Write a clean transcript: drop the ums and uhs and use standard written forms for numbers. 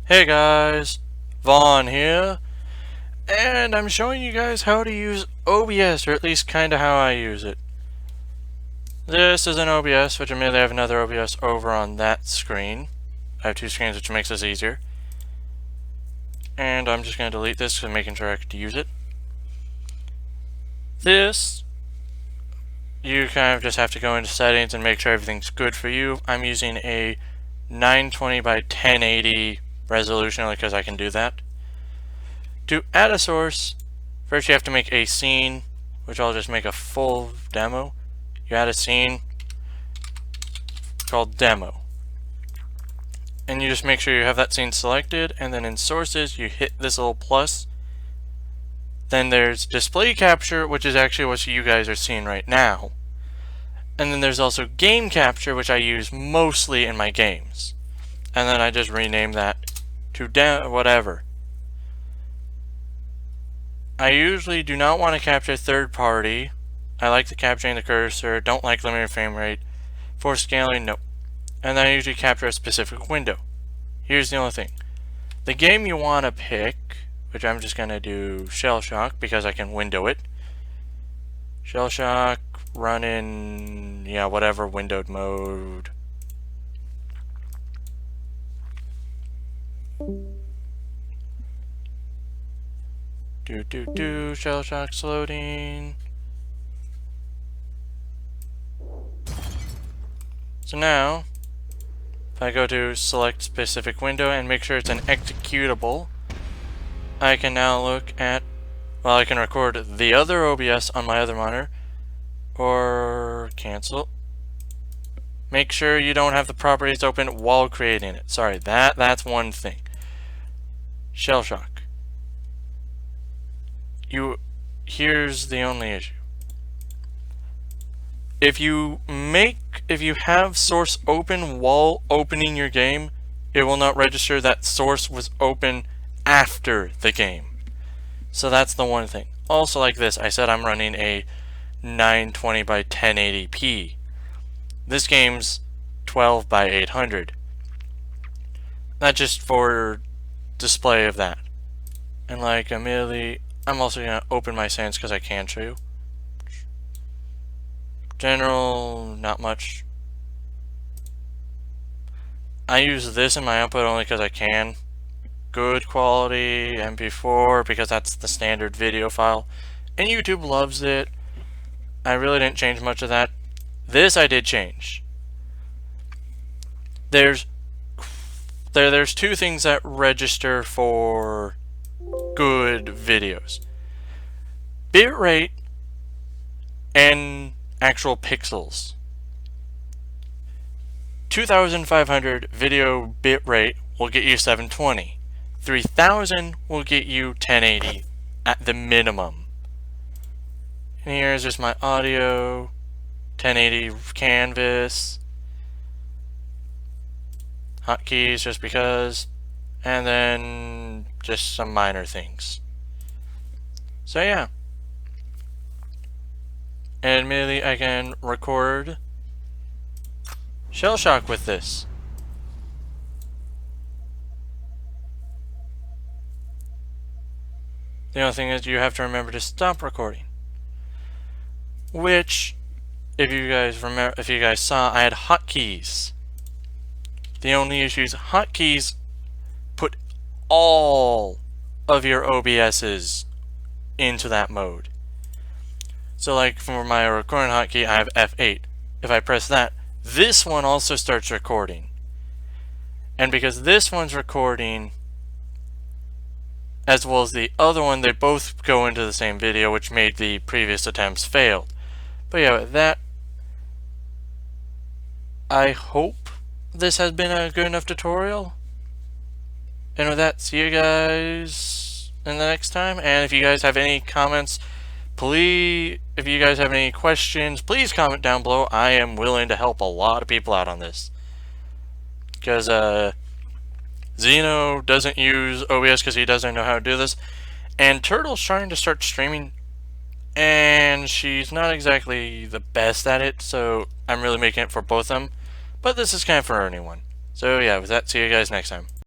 Hey guys, Vaughn here, and I'm showing you guys how to use OBS, or at least kinda how I use it. This is an OBS, which admittedly I have another OBS over on that screen. I have two screens, which makes this easier. And I'm just going to delete this because I'm making sure I could use it. This, you kind of just have to go into settings and make sure everything's good for you. I'm using a 920 by 1080 resolution only because I can do that. To add a source, first you have to make a scene, which I'll just make a full demo. You add a scene called demo. And you just make sure you have that scene selected, and then in sources you hit this little plus. Then there's display capture, which is actually what you guys are seeing right now. And then there's also game capture, which I use mostly in my games. And then I just rename that to whatever. I usually do not want to capture third party. I like the capturing the cursor, don't like limited frame rate. For scaling, no. And then I usually capture a specific window. Here's the only thing. The game you want to pick, which I'm just going to do Shell Shock because I can window it. Shell Shock, run in, whatever windowed mode. Shell Shock's loading. So now, if I go to select specific window and make sure it's an executable, I can now look at, well, I can record the other OBS on my other monitor, or cancel. Make sure you don't have the properties open while creating it. Sorry, that's one thing. Shell Shock. Here's the only issue. If you have source open while opening your game, it will not register that source was open after the game. So that's the one thing. Also, like this, I said I'm running a 920 by 1080p. This game's 12 by 800. That's just for display of that. And like immediately, I'm also going to open my settings because I can show you. General, not much. I use this in my output only because I can. Good quality, MP4, because that's the standard video file. And YouTube loves it. I really didn't change much of that. This I did change. There's two things that register for good videos. Bitrate and actual pixels. 2500 video bitrate will get you 720. 3000 will get you 1080 at the minimum. And here's just my audio, 1080 canvas, hotkeys just because, and then just some minor things. So yeah. And admittedly, I can record Shell Shock with this. The only thing is you have to remember to stop recording. Which, if you guys saw, I had hotkeys. The only issue is hotkeys put all of your OBSs into that mode. So like for my recording hotkey, I have F8. If I press that, this one also starts recording. And because this one's recording, as well as the other one, they both go into the same video, which made the previous attempts failed. But yeah, with that, I hope this has been a good enough tutorial. And with that, see you guys in the next time. And if you guys have any comments, if you guys have any questions, please comment down below. I am willing to help a lot of people out on this. Because Zeno doesn't use OBS because he doesn't know how to do this. And Turtle's trying to start streaming, and she's not exactly the best at it, so I'm really making it for both of them. But this is kind of for anyone. So yeah, with that, see you guys next time.